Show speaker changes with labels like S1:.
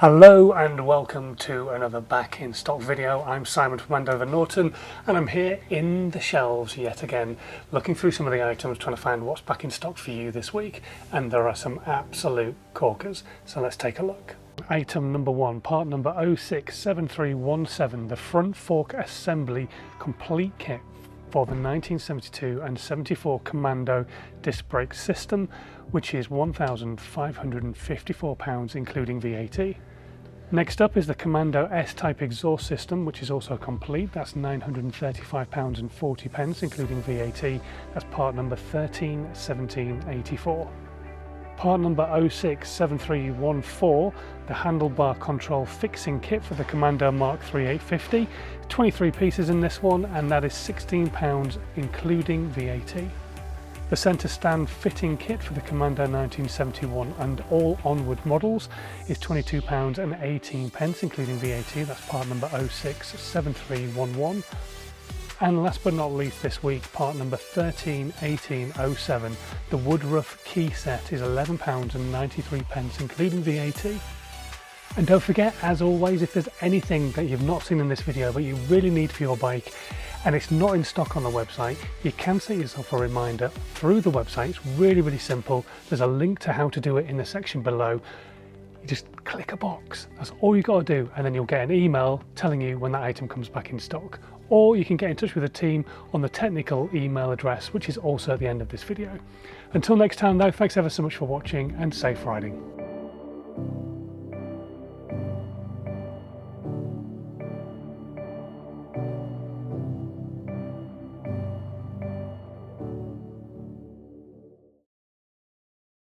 S1: Hello and welcome to another back in stock video. I'm Simon from Andover Norton and I'm here in the shelves yet again looking through some of the items, trying to find what's back in stock for you this week, and there are some absolute corkers, so let's take a look. Item number 1, part number 067317, the front fork assembly complete kit for the 1972 and 74 Commando disc brake system, which is £1,554 including VAT. Next up is the Commando S-type exhaust system, which is also complete. That's £935.40 including VAT. That's part number 131784. Part number 067314, the handlebar control fixing kit for the Commando Mark III 850. 23 pieces in this one, and that is £16 including VAT. The centre stand fitting kit for the Commando 1971 and all onward models is £22.18 including VAT. That's part number 067311. And last but not least this week, part number 131807, the Woodruff key set is £11.93 including VAT. And don't forget, as always, if there's anything that you've not seen in this video but you really need for your bike and it's not in stock on the website, you can set yourself a reminder through the website. It's really simple. There's a link to how to do it in the section below. You just click a box, that's all you got to do, and then you'll get an email telling you when that item comes back in stock. Or you can get in touch with the team on the technical email address, which is also at the end of this video. Until next time though, thanks ever so much for watching and safe riding.